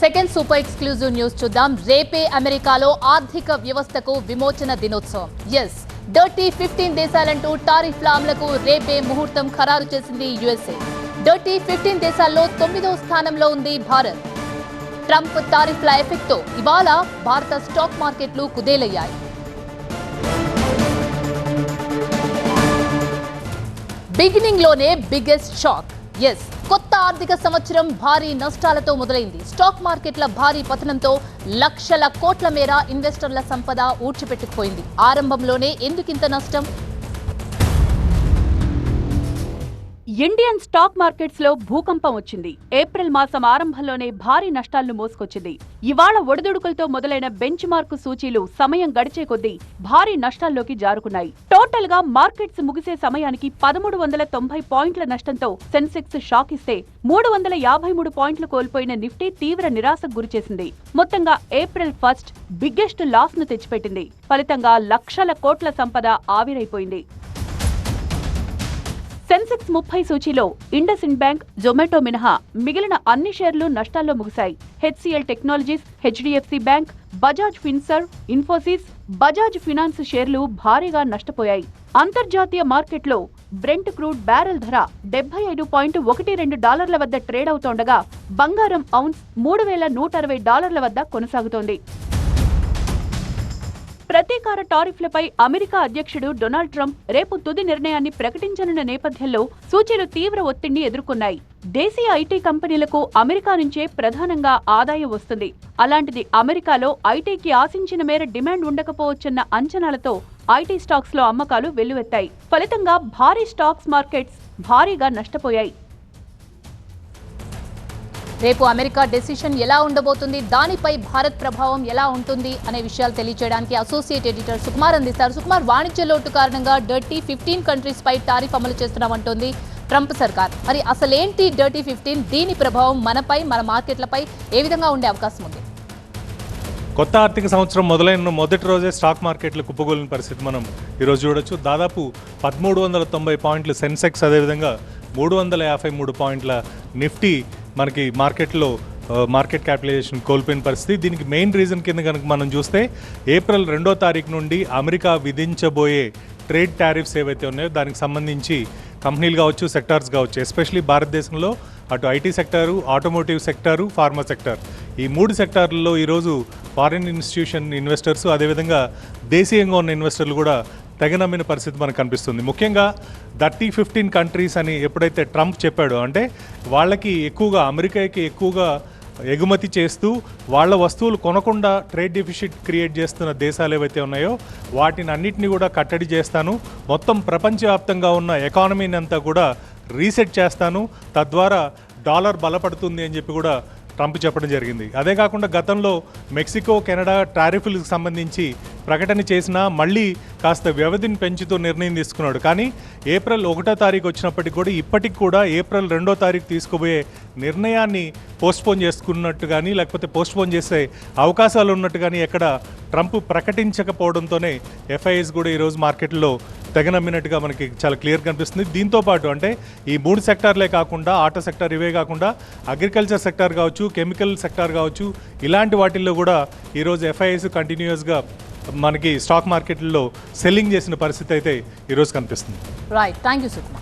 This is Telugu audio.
సెకండ్ సూపర్ ఎక్స్క్లూజివ్ న్యూస్ చూద్దాం. రేపే అమెరికాలో ఆర్థిక వ్యవస్థకు విమోచన దినోత్సవం. ఎస్, డర్టీ 15 దేశాలంటూ టారిఫ్ల అమలుకు రేపే ముహూర్తం ఖరారు చేసింది యుఎస్ఏ. డర్టీ 15 దేశాల్లో 9వ స్థానంలో ఉంది భారత్. ట్రంప్ టారిఫ్ల ఎఫెక్ట్తో ఇవాళ భారత స్టాక్ మార్కెట్లు కుదేలయ్యాయి. బిగినింగ్ లోనే బిగ్గెస్ట్ షాక్. ఎస్, కొత్త ఆర్థిక సంవత్సరం భారీ నష్టాలతో మొదలైంది. స్టాక్ మార్కెట్ల భారీ పతనంతో లక్షల కోట్ల మేర ఇన్వెస్టర్ల సంపద ఊడ్చిపెట్టుకుపోయింది. ఆరంభంలోనే ఎందుకింత నష్టం? ఇండియన్ స్టాక్ మార్కెట్స్ లో భూకంపం వచ్చింది. ఏప్రిల్ మాసం ఆరంభంలోనే భారీ నష్టాలను మోసుకొచ్చింది. ఇవాళ ఒడిదుడుకులతో మొదలైన బెంచ్ మార్కు సూచీలు సమయం గడిచే కొద్దీ భారీ నష్టాల్లోకి జారుకున్నాయి. టోటల్ గా మార్కెట్స్ ముగిసే సమయానికి 1390 పాయింట్ల నష్టంతో సెన్సెక్స్ షాక్ ఇస్తే 353 పాయింట్లు కోల్పోయిన నిఫ్టీ తీవ్ర నిరాశకు గురిచేసింది. మొత్తంగా ఏప్రిల్ 1 బిగ్గెస్ట్ లాస్ ను తెచ్చిపెట్టింది. ఫలితంగా లక్షల కోట్ల సంపద ఆవిరైపోయింది. సెన్సెక్స్ 30 సూచీలో ఇండస్ ఇండ్ బ్యాంక్, జొమాటో మినహా మిగిలిన అన్ని షేర్లు నష్టాల్లో ముగిశాయి. HCl technologies, HDFC bank, Bajaj Finserv, Infosys, Bajaj finance షేర్లు భారీగా నష్టపోయాయి. అంతర్జాతీయ మార్కెట్లో బ్రెంట్ క్రూడ్ బ్యారెల్ ధర $75.12 వద్ద ట్రేడ్ అవుతోండగా బంగారం ఔన్స్ $3160 వద్ద కొనసాగుతోంది. ప్రతీకార టారిఫ్లపై అమెరికా అధ్యక్షుడు డొనాల్డ్ ట్రంప్ రేపు తుది నిర్ణయాన్ని ప్రకటించనున్న నేపథ్యంలో సూచీలు తీవ్ర ఒత్తిడిని ఎదుర్కొన్నాయి. దేశీయ ఐటీ కంపెనీలకు అమెరికా నుంచే ప్రధానంగా ఆదాయం వస్తుంది. అలాంటిది అమెరికాలో ఐటీకి ఆశించిన మేర డిమాండ్ ఉండకపోవచ్చన్న అంచనాలతో ఐటీ స్టాక్స్ లో అమ్మకాలు వెల్లువెత్తాయి. ఫలితంగా భారీ స్టాక్స్ మార్కెట్స్ భారీగా నష్టపోయాయి. రేపు అమెరికా డెసిషన్ ఎలా ఉండబోతుంది, దానిపై భారత్ ప్రభావం ఎలా ఉంటుంది అనే విషయాలు తెలియజేయడానికి అసోసియేట్ ఎడిటర్ సుకుమార్ అందిస్తారు. సుకుమార్, వాణిజ్య లోటు కారణంగా డర్టీ 15 కంట్రీస్ పై టారిఫ్ అమలు చేస్తున్నామంటోంది ట్రంప్ సర్కార్. మరి అసలేంటి డర్టీ 15? దీని ప్రభావం మనపై, మన మార్కెట్లపై ఏ విధంగా ఉండే అవకాశం ఉంది? కొత్త ఆర్థిక సంవత్సరం మొదలైన మొదటి రోజే స్టాక్ మార్కెట్లు కుప్పగొలిన పరిస్థితి మనం ఈరోజు చూడొచ్చు. దాదాపు 1390 పాయింట్లు సెన్సెక్స్, అదేవిధంగా 353 పాయింట్ల నిఫ్టీ మనకి మార్కెట్లో మార్కెట్ క్యాపిటలైజేషన్ కోల్పోయిన పరిస్థితి. దీనికి మెయిన్ రీజన్ కింద కనుక మనం చూస్తే ఏప్రిల్ 2వ తారీఖు నుండి అమెరికా విధించబోయే ట్రేడ్ టారిఫ్స్ ఏవైతే ఉన్నాయో దానికి సంబంధించి కంపెనీలు కావచ్చు, సెక్టార్స్ కావచ్చు, ఎస్పెషలీ భారతదేశంలో అటు IT sector, automotive sector, pharma sector, ఈ 3 సెక్టార్లలో ఈరోజు ఫారిన్ ఇన్స్టిట్యూషన్ ఇన్వెస్టర్స్, అదేవిధంగా దేశీయంగా ఉన్న ఇన్వెస్టర్లు కూడా తెగనమ్మిన పరిస్థితి మనకు కనిపిస్తుంది. ముఖ్యంగా డర్టీ 15 కంట్రీస్ అని ఎప్పుడైతే ట్రంప్ చెప్పాడో, అంటే వాళ్ళకి ఎక్కువగా అమెరికాకి ఎక్కువగా ఎగుమతి చేస్తూ వాళ్ళ వస్తువులు కొనకుండా ట్రేడ్ డెఫిసిట్ క్రియేట్ చేస్తున్న దేశాలు ఏవైతే ఉన్నాయో వాటిని అన్నిటినీ కూడా కట్టడి చేస్తాను, మొత్తం ప్రపంచవ్యాప్తంగా ఉన్న ఎకానమీని అంతా కూడా రీసెట్ చేస్తాను, తద్వారా డాలర్ బలపడుతుంది అని చెప్పి కూడా ట్రంప్ చెప్పడం జరిగింది. అదే కాకుండా గతంలో మెక్సికో, కెనడా టారిఫ్లకు సంబంధించి ప్రకటన చేసినా మళ్ళీ కాస్త వ్యవధిని పెంచుతూ నిర్ణయం తీసుకున్నాడు. కానీ ఏప్రిల్ 1వ తారీఖు వచ్చినప్పటికి కూడా ఇప్పటికి కూడా ఏప్రిల్ 2వ తారీఖు తీసుకోబోయే నిర్ణయాన్ని పోస్ట్పోన్ చేసుకున్నట్టు కానీ, లేకపోతే పోస్ట్పోన్ చేసే అవకాశాలు ఉన్నట్టు కానీ ఎక్కడ ట్రంప్ ప్రకటించకపోవడంతోనే ఎఫ్ఐఎస్ కూడా ఈరోజు మార్కెట్లో తెగనమ్మినట్టుగా మనకి చాలా క్లియర్ కనిపిస్తుంది. దీంతోపాటు అంటే ఈ 3 సెక్టార్లే కాకుండా ఆటో సెక్టార్, ఇవే కాకుండా అగ్రికల్చర్ సెక్టార్ కావచ్చు, కెమికల్ సెక్టార్ కావచ్చు, ఇలాంటి వాటిల్లో కూడా ఈరోజు ఎఫ్ఐఎస్ కంటిన్యూస్గా మనకి స్టాక్ మార్కెట్లో సెల్లింగ్ చేసిన పరిస్థితి అయితే ఈరోజు కనిపిస్తుంది. Right, thank you Sukumar.